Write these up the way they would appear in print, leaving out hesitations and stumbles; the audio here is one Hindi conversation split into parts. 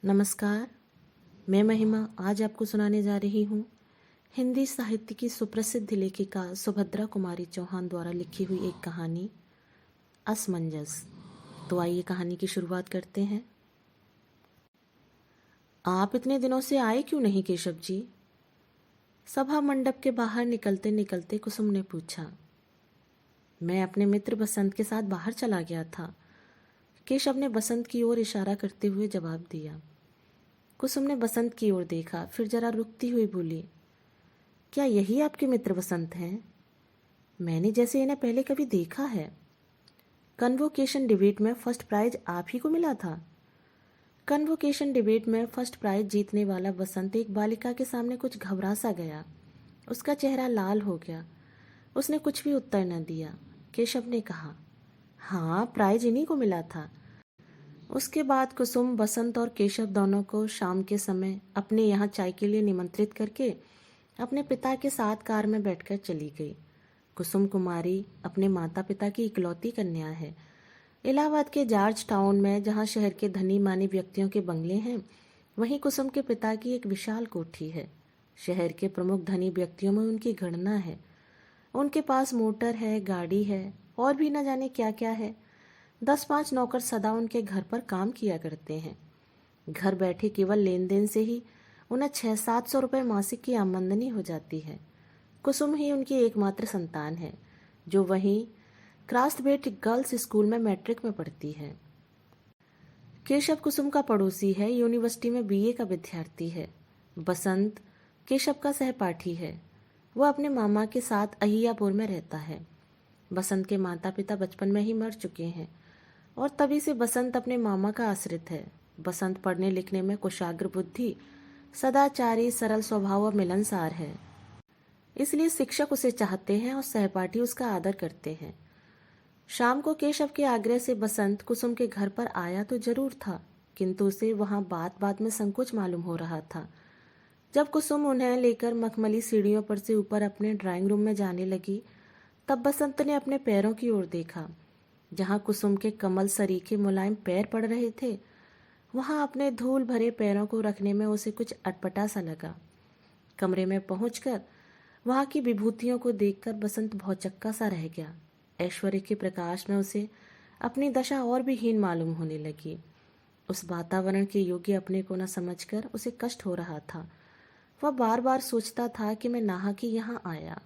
नमस्कार। मैं महिमा आज आपको सुनाने जा रही हूँ हिंदी साहित्य की सुप्रसिद्ध लेखिका सुभद्रा कुमारी चौहान द्वारा लिखी हुई एक कहानी असमंजस। तो आइए कहानी की शुरुआत करते हैं। आप इतने दिनों से आए क्यों नहीं केशव जी? सभा मंडप के बाहर निकलते निकलते कुसुम ने पूछा। मैं अपने मित्र बसंत के साथ बाहर चला गया था, केशव ने बसंत की ओर इशारा करते हुए जवाब दिया। कुसुम ने बसंत की ओर देखा, फिर जरा रुकती हुई बोली, क्या यही आपके मित्र बसंत हैं? मैंने जैसे इन्हें पहले कभी देखा है। कन्वोकेशन डिबेट में फर्स्ट प्राइज आप ही को मिला था। कन्वोकेशन डिबेट में फर्स्ट प्राइज जीतने वाला बसंत एक बालिका के सामने कुछ घबरा सा गया। उसका चेहरा लाल हो गया। उसने कुछ भी उत्तर न दिया। केशव ने कहा, हाँ, प्राइज इन्हीं को मिला था। उसके बाद कुसुम बसंत और केशव दोनों को शाम के समय अपने यहाँ चाय के लिए निमंत्रित करके अपने पिता के साथ कार में बैठकर चली गई। कुसुम कुमारी अपने माता पिता की इकलौती कन्या है। इलाहाबाद के जॉर्ज टाउन में जहाँ शहर के धनी मानी व्यक्तियों के बंगले हैं, वहीं कुसुम के पिता की एक विशाल कोठी है। शहर के प्रमुख धनी व्यक्तियों में उनकी गणना है। उनके पास मोटर है, गाड़ी है और भी न जाने क्या क्या है। 10-5 नौकर सदा उनके घर पर काम किया करते हैं। घर बैठे केवल लेन देन से ही उन्हें 600-700 रुपये मासिक की आमदनी हो जाती है। कुसुम ही उनकी एकमात्र संतान है, जो वहीं क्रास्टबेट गर्ल्स स्कूल में मैट्रिक में पढ़ती है। केशव कुसुम का पड़ोसी है, यूनिवर्सिटी में बीए का विद्यार्थी है। बसंत केशव का सहपाठी है। वह अपने मामा के साथ अहियापुर में रहता है। बसंत के माता पिता बचपन में ही मर चुके हैं और तभी से बसंत अपने मामा का आश्रित है। बसंत पढ़ने लिखने में कुशाग्र बुद्धि, सदाचारी, सरल स्वभाव और मिलनसार है। इसलिए शिक्षक उसे चाहते हैं और सहपाठी उसका आदर करते हैं। शाम को केशव के आग्रह से बसंत कुसुम के घर पर आया तो जरूर था, किंतु उसे वहां बात बात में संकोच मालूम हो रहा था। जब कुसुम उन्हें लेकर मखमली सीढ़ियों पर से ऊपर अपने ड्राइंग रूम में जाने लगी, तब बसंत ने अपने पैरों की ओर देखा। जहां कुसुम के कमल सरीखे मुलायम पैर पड़ रहे थे, वहां अपने धूल भरे पैरों को रखने में उसे कुछ अटपटा सा लगा। कमरे में पहुंचकर वहां की विभूतियों को देखकर बसंत भौचक्का सा रह गया। ऐश्वर्य के प्रकाश में उसे अपनी दशा और भी हीन मालूम होने लगी। उस वातावरण के योग्य अपने को न समझकर उसे कष्ट हो रहा था। वह बार बार सोचता था कि मैं नाहक ही यहाँ आया।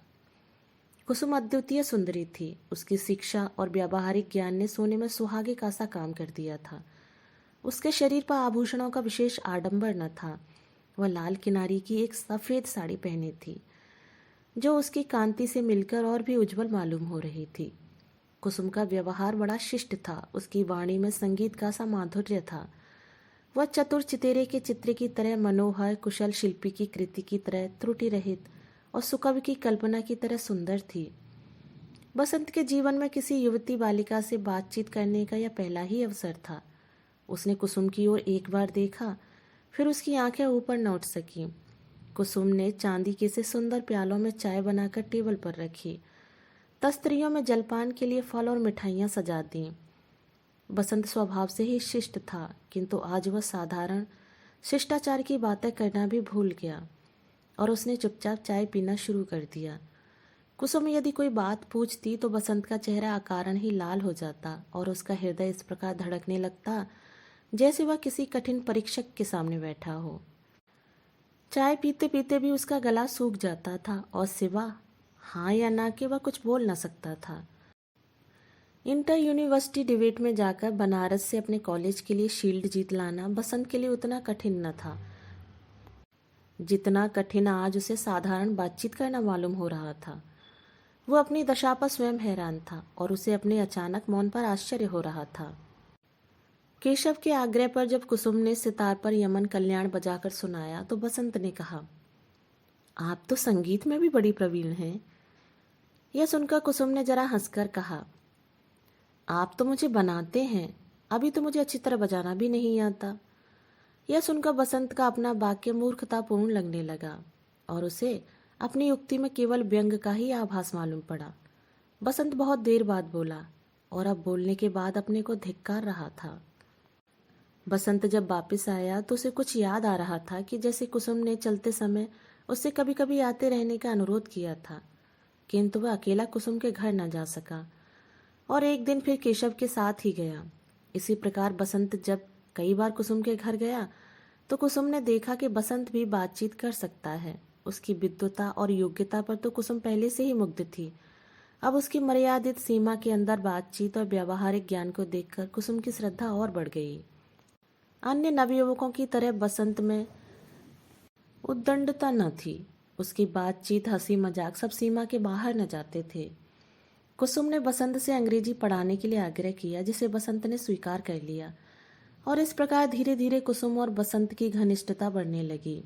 कुसुम अद्वितीय सुंदरी थी। उसकी शिक्षा और व्यावहारिक ज्ञान ने सोने में सुहागे का सा काम कर दिया था। उसके शरीर पर आभूषणों का विशेष आडंबर न था। वह लाल किनारी की एक सफेद साड़ी पहनी थी, जो उसकी कांति से मिलकर और भी उज्जवल मालूम हो रही थी। कुसुम का व्यवहार बड़ा शिष्ट था। उसकी वाणी में संगीत का सा माधुर्य था। वह चतुर चितेरे के चित्र की तरह मनोहर, कुशल शिल्पी की कृति की तरह त्रुटि रहित और सुकवि की कल्पना की तरह सुंदर थी। बसंत के जीवन में किसी युवती बालिका से बातचीत करने का यह पहला ही अवसर था। उसने कुसुम की ओर एक बार देखा, फिर उसकी आंखें ऊपर न उठ सकी। कुसुम ने चांदी के से सुंदर प्यालों में चाय बनाकर टेबल पर रखी। तस्तरियों में जलपान के लिए फल और मिठाइयाँ सजा दी। बसंत स्वभाव से ही शिष्ट था, किंतु आज वह साधारण शिष्टाचार की बातें करना भी भूल गया और उसने चुपचाप चाय पीना शुरू कर दिया। कुसुम यदि कोई बात पूछती तो बसंत का चेहरा अकारण ही लाल हो जाता और उसका हृदय इस प्रकार धड़कने लगता जैसे वह किसी कठिन परीक्षक के सामने बैठा हो। चाय पीते पीते भी उसका गला सूख जाता था और सिवा हाँ या ना के वह कुछ बोल न सकता था। इंटर यूनिवर्सिटी डिबेट में जाकर बनारस से अपने कॉलेज के लिए शील्ड जीत लाना बसंत के लिए उतना कठिन न था जितना कठिन आज उसे साधारण बातचीत करना मालूम हो रहा था। वो अपनी दशा पर स्वयं हैरान था और उसे अपने अचानक मौन पर आश्चर्य हो रहा था। केशव के आग्रह पर जब कुसुम ने सितार पर यमन कल्याण बजाकर सुनाया तो बसंत ने कहा, आप तो संगीत में भी बड़ी प्रवीण हैं। यह सुनकर कुसुम ने जरा हंसकर कहा, आप तो मुझे बनाते हैं, अभी तो मुझे अच्छी तरह बजाना भी नहीं आता। यह सुनकर बसंत का अपना वाक्य मूर्खतापूर्ण लगने लगा और उसे अपनी युक्ति में केवल व्यंग का ही आभास मालूम पड़ा। बसंत बहुत देर बाद बोला और अब बोलने के बाद अपने को धिक्कार रहा था। बसंत जब वापस आया तो उसे कुछ याद आ रहा था कि जैसे कुसुम ने चलते समय उससे कभी कभी आते रहने का अनुरोध किया था, किंतु वह अकेला कुसुम के घर न जा सका और एक दिन फिर केशव के साथ ही गया। इसी प्रकार बसंत जब कई बार कुसुम के घर गया तो कुसुम ने देखा कि बसंत भी बातचीत कर सकता है। उसकी विद्वता और योग्यता पर तो कुसुम पहले से ही मुग्ध थी। अब उसकी मर्यादित सीमा के अंदर बातचीत और व्यावहारिक ज्ञान को देखकर कुसुम की श्रद्धा और बढ़ गई। अन्य नवयुवकों की तरह बसंत में उद्दंडता न थी। उसकी बातचीत, हंसी मजाक सब सीमा के बाहर न जाते थे। कुसुम ने बसंत से अंग्रेजी पढ़ाने के लिए आग्रह किया, जिसे बसंत ने स्वीकार कर लिया और इस प्रकार धीरे धीरे कुसुम और बसंत की घनिष्ठता बढ़ने लगी।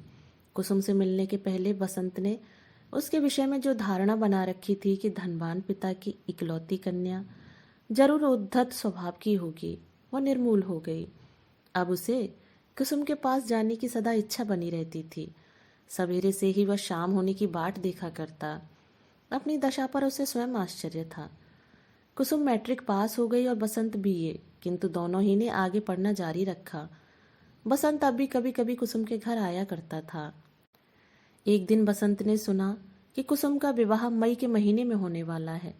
कुसुम से मिलने के पहले बसंत ने उसके विषय में जो धारणा बना रखी थी कि धनवान पिता की इकलौती कन्या जरूर उद्धत स्वभाव की होगी, वह निर्मूल हो गई। अब उसे कुसुम के पास जाने की सदा इच्छा बनी रहती थी। सवेरे से ही वह शाम होने की बाट देखा करता। अपनी दशा पर उसे स्वयं आश्चर्य था। कुसुम मैट्रिक पास हो गई और बसंत बीए, किंतु दोनों ही ने आगे पढ़ना जारी रखा। बसंत अब भी कभी कभी कुसुम के घर आया करता था। एक दिन बसंत ने सुना कि कुसुम का विवाह मई के महीने में होने वाला है।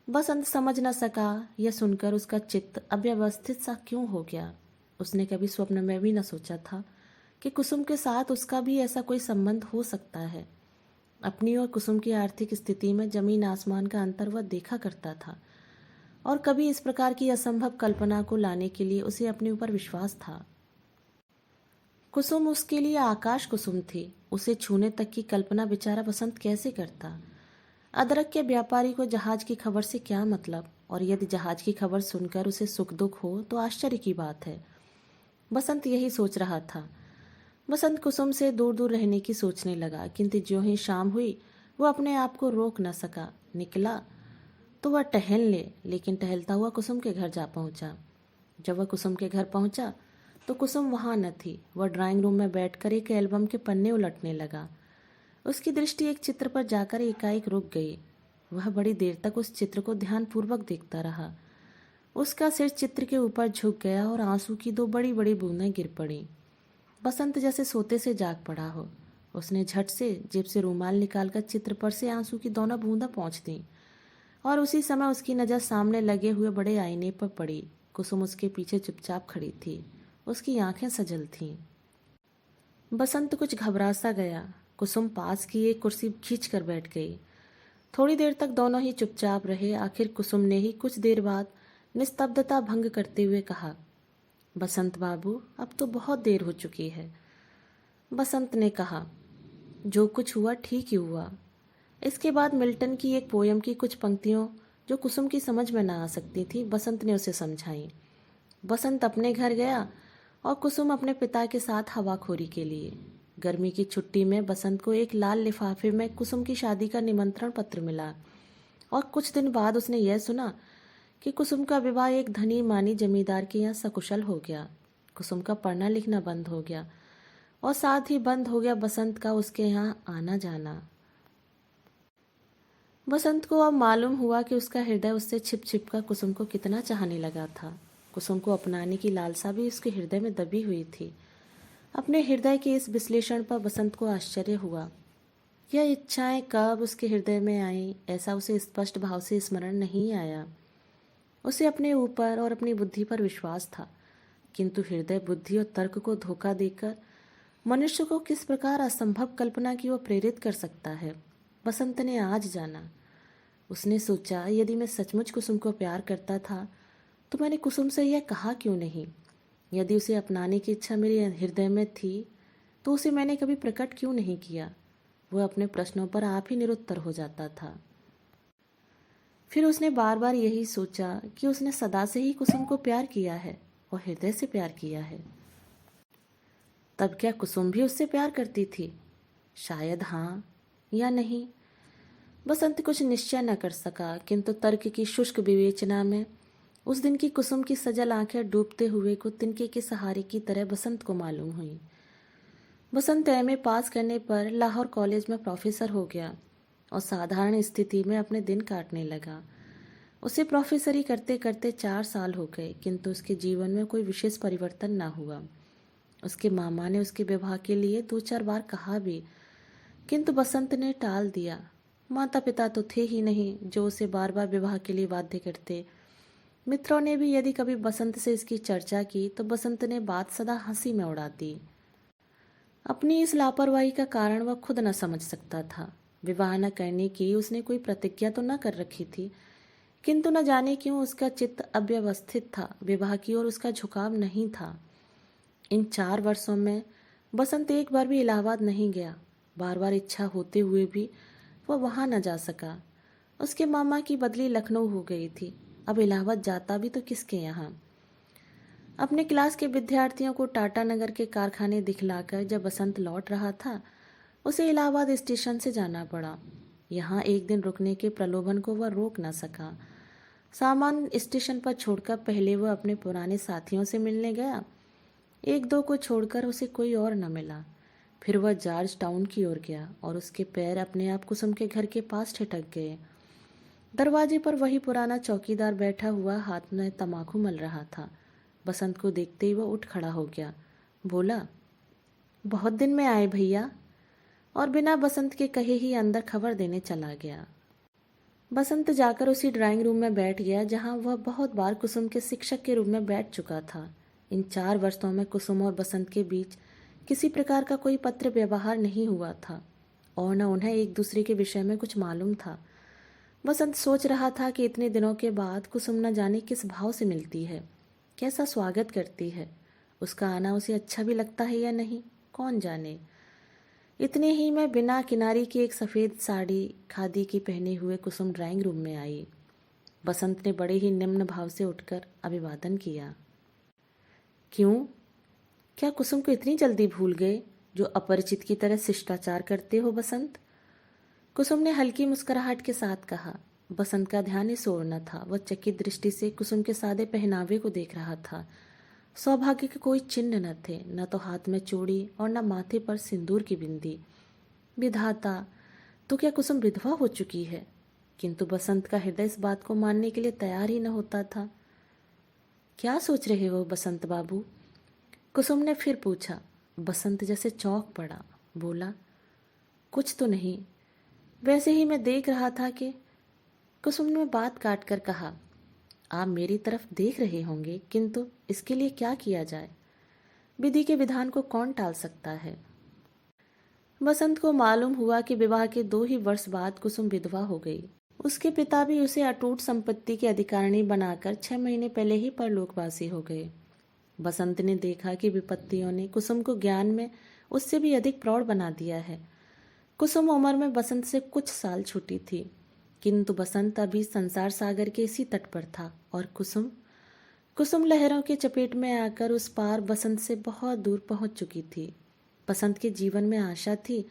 बसंत समझ न सका, यह सुनकर उसका चित्त अव्यवस्थित सा क्यों हो गया। उसने कभी स्वप्न में भी न सोचा था कि कुसुम के साथ उसका भी ऐसा कोई संबंध हो सकता है। अपनी और कुसुम की आर्थिक स्थिति में जमीन आसमान का अंतर वह देखा करता था और कभी इस प्रकार की असंभव कल्पना को लाने के लिए उसे अपने ऊपर विश्वास था। कुसुम उसके लिए आकाश कुसुम थी। उसे छूने तक की कल्पना बेचारा बसंत कैसे करता। अदरक के व्यापारी को जहाज की खबर से क्या मतलब, और यदि जहाज की खबर सुनकर उसे सुख दुख हो तो आश्चर्य की बात है। बसंत यही सोच रहा था। बसंत कुसुम से दूर दूर रहने की सोचने लगा, किंतु ज्यों ही शाम हुई वह अपने आप को रोक न सका। निकला तो वह टहल ले, लेकिन टहलता हुआ कुसुम के घर जा पहुंचा। जब वह कुसुम के घर पहुंचा तो कुसुम वहां न थी। वह ड्राइंग रूम में बैठकर एक एल्बम के पन्ने उलटने लगा। उसकी दृष्टि एक चित्र पर जाकर एकाएक रुक गई। वह बड़ी देर तक उस चित्र को ध्यानपूर्वक देखता रहा। उसका सिर चित्र के ऊपर झुक गया और आंसू की दो बड़ी बड़ी बूंदें गिर पड़ी। बसंत जैसे सोते से जाग पड़ा हो। उसने झट से जेब से रूमाल निकालकर चित्र पर से आंसू की दोनों बूंदें पोंछ दी और उसी समय उसकी नज़र सामने लगे हुए बड़े आईने पर पड़ी। कुसुम उसके पीछे चुपचाप खड़ी थी। उसकी आंखें सजल थीं। बसंत कुछ घबरा सा गया। कुसुम पास की एक कुर्सी खींच कर बैठ गई। थोड़ी देर तक दोनों ही चुपचाप रहे। आखिर कुसुम ने ही कुछ देर बाद निस्तब्धता भंग करते हुए कहा, बसंत बाबू, अब तो बहुत देर हो चुकी है। बसंत ने कहा, जो कुछ हुआ ठीक ही हुआ। इसके बाद मिल्टन की एक पोयम की कुछ पंक्तियों जो कुसुम की समझ में ना आ सकती थी, बसंत ने उसे समझाई। बसंत अपने घर गया और कुसुम अपने पिता के साथ हवाखोरी के लिए। गर्मी की छुट्टी में बसंत को एक लाल लिफाफे में कुसुम की शादी का निमंत्रण पत्र मिला और कुछ दिन बाद उसने यह सुना कि कुसुम का विवाह एक धनी मानी जमींदार के यहाँ सकुशल हो गया। कुसुम का पढ़ना लिखना बंद हो गया और साथ ही बंद हो गया बसंत का उसके यहाँ आना जाना। बसंत को अब मालूम हुआ कि उसका हृदय उससे छिप छिप कर कुसुम को कितना चाहने लगा था। कुसुम को अपनाने की लालसा भी उसके हृदय में दबी हुई थी। अपने हृदय के इस विश्लेषण पर बसंत को आश्चर्य हुआ। यह इच्छाएं कब उसके हृदय में आईं, ऐसा उसे स्पष्ट भाव से स्मरण नहीं आया। उसे अपने ऊपर और अपनी बुद्धि पर विश्वास था, किंतु हृदय बुद्धि और तर्क को धोखा देकर मनुष्य को किस प्रकार असंभव कल्पना की ओर प्रेरित कर सकता है, बसंत ने आज जाना। उसने सोचा, यदि मैं सचमुच कुसुम को प्यार करता था तो मैंने कुसुम से यह कहा क्यों नहीं। यदि उसे अपनाने की इच्छा मेरे हृदय में थी तो उसे मैंने कभी प्रकट क्यों नहीं किया। वह अपने प्रश्नों पर आप ही निरुत्तर हो जाता था। फिर उसने बार बार यही सोचा कि उसने सदा से ही कुसुम को प्यार किया है और हृदय से प्यार किया है। तब क्या कुसुम भी उससे प्यार करती थी? शायद हाँ या नहीं। बसंत कुछ निश्चय न कर सका, किंतु तर्क की शुष्क विवेचना में उस दिन की कुसुम की सजल आंखें डूबते हुए को तिनके के सहारे की तरह बसंत को मालूम हुई। बसंत एमए पास करने पर लाहौर कॉलेज में प्रोफेसर हो गया और साधारण स्थिति में अपने दिन काटने लगा। उसे प्रोफेसरी करते करते 4 साल हो गए, किंतु उसके जीवन में कोई विशेष परिवर्तन ना हुआ। उसके मामा ने उसके विवाह के लिए 2-4 बार कहा भी, किंतु बसंत ने टाल दिया। माता पिता तो थे ही नहीं जो उसे बार बार विवाह के लिए बाध्य करते। मित्रों ने भी यदि कभी बसंत से इसकी चर्चा की तो बसंत ने बात सदा हंसी में उड़ा दी। अपनी इस लापरवाही का कारण वह खुद न समझ सकता था। विवाह न करने की उसने कोई प्रतिज्ञा तो न कर रखी थी, किंतु न जाने क्यों उसका चित्त अव्यवस्थित था, विवाह की ओर उसका झुकाव नहीं था। इन 4 वर्षों में बसंत एक बार भी इलाहाबाद नहीं गया। बार बार इच्छा होते हुए भी वह वहां न जा सका। उसके मामा की बदली लखनऊ हो गई थी। अब इलाहाबाद जाता भी तो किसके यहाँ। अपने क्लास के विद्यार्थियों को टाटा नगर के कारखाने दिखलाकर जब बसंत लौट रहा था, उसे इलाहाबाद स्टेशन से जाना पड़ा। यहाँ एक दिन रुकने के प्रलोभन को वह रोक न सका। सामान स्टेशन पर छोड़कर पहले वह अपने पुराने साथियों से मिलने गया। 1-2 को छोड़कर उसे कोई और न मिला। फिर वह जॉर्ज टाउन की ओर गया और उसके पैर अपने आप कुसुम के घर के पास ठिठक गए। दरवाजे पर वही पुराना चौकीदार बैठा हुआ हाथ में तम्बाकू मल रहा था। बसंत को देखते ही वह उठ खड़ा हो गया। बोला, बहुत दिन में आए भैया, और बिना बसंत के कहे ही अंदर खबर देने चला गया। बसंत जाकर उसी ड्राइंग रूम में बैठ गया जहां वह बहुत बार कुसुम के शिक्षक के रूप में बैठ चुका था। इन 4 वर्षों में कुसुम और बसंत के बीच किसी प्रकार का कोई पत्र व्यवहार नहीं हुआ था और न उन्हें एक दूसरे के विषय में कुछ मालूम था। बसंत सोच रहा था कि इतने दिनों के बाद कुसुम न जाने किस भाव से मिलती है, कैसा स्वागत करती है। उसका आना उसे अच्छा भी लगता है या नहीं, कौन जाने। इतने ही में बिना किनारी की एक सफ़ेद साड़ी खादी की पहने हुए कुसुम ड्राइंग रूम में आई। बसंत ने बड़े ही निम्न भाव से उठकर अभिवादन किया। क्यों, क्या कुसुम को इतनी जल्दी भूल गए जो अपरिचित की तरह शिष्टाचार करते हो बसंत? कुसुम ने हल्की मुस्कुराहट के साथ कहा। बसंत का ध्यान इस ओर न था। वह चकित दृष्टि से कुसुम के सादे पहनावे को देख रहा था। सौभाग्य के कोई चिन्ह न थे, न तो हाथ में चूड़ी और न माथे पर सिंदूर की बिंदी। विधाता, तो क्या कुसुम विधवा हो चुकी है? किंतु बसंत का हृदय इस बात को मानने के लिए तैयार ही न होता था। क्या सोच रहे हो बसंत बाबू? कुसुम ने फिर पूछा। बसंत जैसे चौंक पड़ा। बोला, कुछ तो नहीं, वैसे ही मैं देख रहा था कि। कुसुम ने बात काट कर कहा, आप मेरी तरफ देख रहे होंगे, किंतु इसके लिए क्या किया जाए? विधि के विधान को कौन टाल सकता है? बसंत को मालूम हुआ कि विवाह के 2 ही वर्ष बाद कुसुम विधवा हो गई। उसके पिता भी उसे अटूट संपत्ति की अधिकारिणी बनाकर 6 महीने पहले ही परलोकवासी हो गए। बसंत ने देखा कि विपत्तियों ने कुसुम को ज्ञान में उससे भी अधिक प्रौढ़ बना दिया है। कुसुम उम्र में बसंत से कुछ साल छोटी थी, किंतु बसंत अभी संसार सागर के इसी तट पर था और कुसुम लहरों के चपेट में आकर उस पार बसंत से बहुत दूर पहुंच चुकी थी। बसंत के जीवन में आशा थी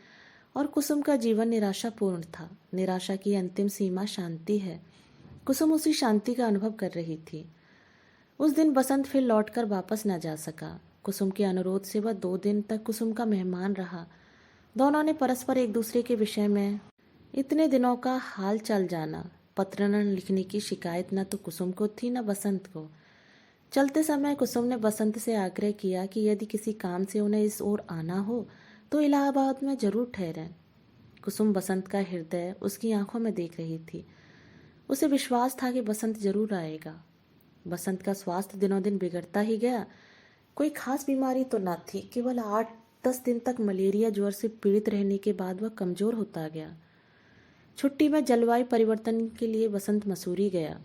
और कुसुम का जीवन निराशापूर्ण था। निराशा की अंतिम सीमा शांति है। कुसुम उसी शांति का अनुभव कर रही थी। उस दिन बसंत फिर लौटकर वापस न जा सका। कुसुम के अनुरोध से वह 2 दिन तक कुसुम का मेहमान रहा। दोनों ने परस्पर एक दूसरे के विषय में इतने दिनों का हाल चाल जाना। पत्र न लिखने की शिकायत न तो कुसुम को थी न बसंत को। चलते समय कुसुम ने बसंत से आग्रह किया कि यदि किसी काम से उन्हें इस ओर आना हो तो इलाहाबाद में जरूर ठहरें। कुसुम बसंत का हृदय उसकी आंखों में देख रही थी। उसे विश्वास था कि बसंत जरूर आएगा। बसंत का स्वास्थ्य दिनों दिन बिगड़ता ही गया। कोई खास बीमारी तो न थी, केवल 8-10 दिन तक मलेरिया ज्वर से पीड़ित रहने के बाद वह कमजोर होता गया। छुट्टी में जलवायु परिवर्तन के लिए बसंत मसूरी गया।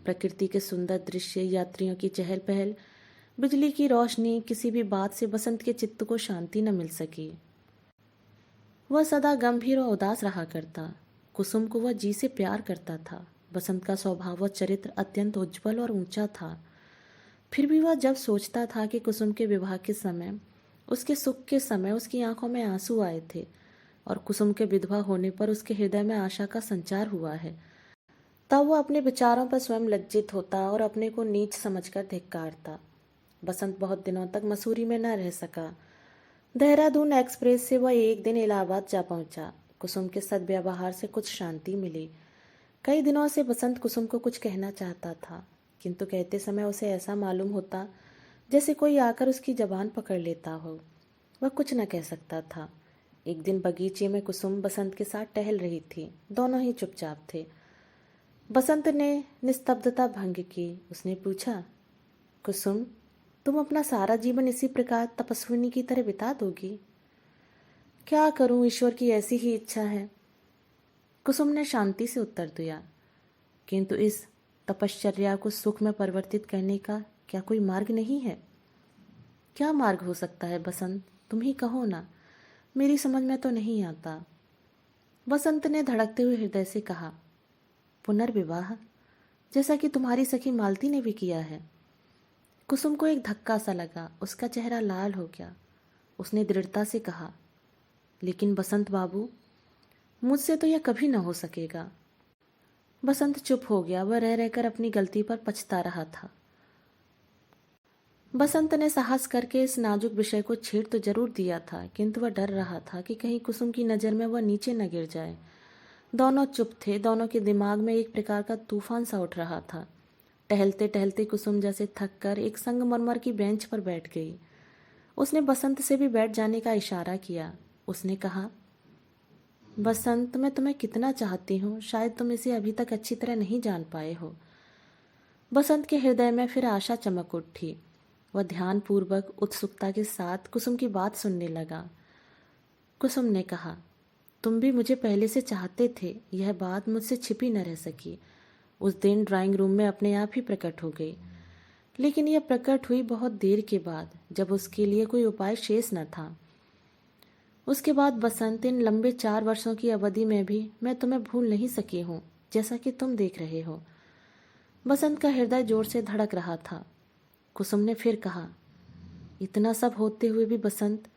प्रकृति के सुंदर दृश्य, यात्रियों की चहल पहल, बिजली की रोशनी, किसी भी बात से बसंत के चित्त को शांति न मिल सकी। वह सदा गंभीर और उदास रहा करता। कुसुम को वह जी से प्यार करता था। बसंत का स्वभाव व चरित्र अत्यंत उज्जवल और ऊंचा था। फिर भी वह जब सोचता था कि कुसुम के विवाह के समय, उसके सुख के समय उसकी आंखों में आंसू आए थे और कुसुम के विधवा होने पर उसके हृदय में आशा का संचार हुआ है, तब वह अपने विचारों पर स्वयं लज्जित होता और अपने को नीच समझकर धिक्कारता। बसंत बहुत दिनों तक मसूरी में न रह सका। देहरादून एक्सप्रेस से वह एक दिन इलाहाबाद जा पहुंचा। कुसुम के सद्व्यवहार से कुछ शांति मिली। कई दिनों से बसंत कुसुम को कुछ कहना चाहता था, किंतु कहते समय उसे ऐसा मालूम होता जैसे कोई आकर उसकी जबान पकड़ लेता हो। वह कुछ न कह सकता था। एक दिन बगीचे में कुसुम बसंत के साथ टहल रही थी। दोनों ही चुपचाप थे। बसंत ने निस्तब्धता भंग की। उसने पूछा, कुसुम, तुम अपना सारा जीवन इसी प्रकार तपस्विनी की तरह बिता दोगी? क्या करूं, ईश्वर की ऐसी ही इच्छा है, कुसुम ने शांति से उत्तर दिया। किंतु इस तपश्चर्या को सुख में परिवर्तित करने का क्या कोई मार्ग नहीं है? क्या मार्ग हो सकता है बसंत, तुम ही कहो ना, मेरी समझ में तो नहीं आता। बसंत ने धड़कते हुए हृदय से कहा, पुनर्विवाह, जैसा कि तुम्हारी सखी मालती ने भी किया है। कुसुम को एक धक्का सा लगा। उसका चेहरा लाल हो गया। उसने दृढ़ता से कहा, लेकिन बसंत बाबू, मुझसे तो यह कभी न हो सकेगा। बसंत चुप हो गया। वह रह रहकर अपनी गलती पर पछता रहा था। बसंत ने साहस करके इस नाजुक विषय को छेड़ तो जरूर दिया था, किंतु वह डर रहा था कि कहीं कुसुम की नज़र में वह नीचे न गिर जाए। दोनों चुप थे। दोनों के दिमाग में एक प्रकार का तूफान सा उठ रहा था। टहलते टहलते कुसुम जैसे थक कर एक संगमरमर की बेंच पर बैठ गई। उसने बसंत से भी बैठ जाने का इशारा किया। उसने कहा, बसंत, मैं तुम्हें कितना चाहती हूँ, शायद तुम इसे अभी तक अच्छी तरह नहीं जान पाए हो। बसंत के हृदय में फिर आशा चमक उठी। वह ध्यानपूर्वक उत्सुकता के साथ कुसुम की बात सुनने लगा। कुसुम ने कहा, तुम भी मुझे पहले से चाहते थे, यह बात मुझसे छिपी न रह सकी। उस दिन ड्राइंग रूम में अपने आप ही प्रकट हो गई। लेकिन यह प्रकट हुई बहुत देर के बाद, जब उसके लिए कोई उपाय शेष न था। उसके बाद बसंत, इन लंबे 4 वर्षों की अवधि में भी मैं तुम्हें भूल नहीं सकी हूँ, जैसा कि तुम देख रहे हो। बसंत का हृदय जोर से धड़क रहा था। कुसुम ने फिर कहा, इतना सब होते हुए भी बसंत,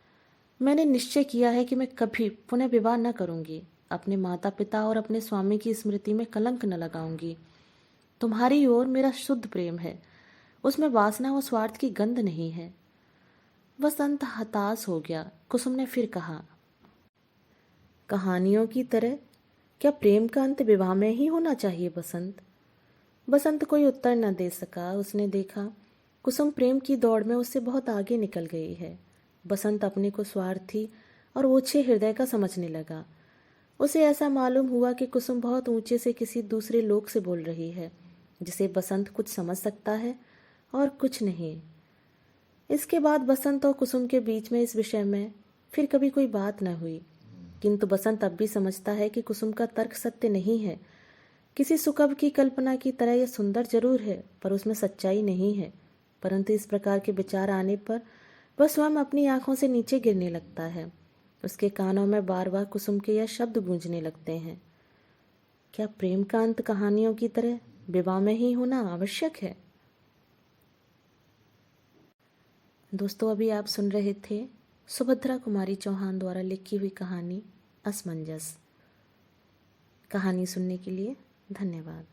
मैंने निश्चय किया है कि मैं कभी पुनः विवाह न करूंगी। अपने माता पिता और अपने स्वामी की स्मृति में कलंक न लगाऊंगी। तुम्हारी ओर मेरा शुद्ध प्रेम है, उसमें वासना और स्वार्थ की गंध नहीं है। बसंत हताश हो गया। कुसुम ने फिर कहा, कहानियों की तरह क्या प्रेम का अंत विवाह में ही होना चाहिए बसंत? बसंत कोई उत्तर न दे सका। उसने देखा कुसुम प्रेम की दौड़ में उससे बहुत आगे निकल गई है। बसंत अपने को स्वार्थी और ओछे हृदय का समझने लगा। उसे ऐसा मालूम हुआ कि कुसुम बहुत ऊंचे से किसी दूसरे लोक से बोल रही है, जिसे बसंत कुछ समझ सकता है और कुछ नहीं। इसके बाद बसंत और कुसुम के बीच में इस विषय में फिर कभी कोई बात न हुई। किंतु बसंत अब भी समझता है कि कुसुम का तर्क सत्य नहीं है। किसी सुकब की कल्पना की तरह यह सुंदर जरूर है, पर उसमें सच्चाई नहीं है। परंतु इस प्रकार के विचार आने पर वह स्वयं अपनी आंखों से नीचे गिरने लगता है। उसके कानों में बार बार कुसुम के यह शब्द गूंजने लगते हैं, क्या प्रेम का अंत कहानियों की तरह विवाह में ही होना आवश्यक है? दोस्तों, अभी आप सुन रहे थे सुभद्रा कुमारी चौहान द्वारा लिखी हुई कहानी असमंजस। कहानी सुनने के लिए धन्यवाद।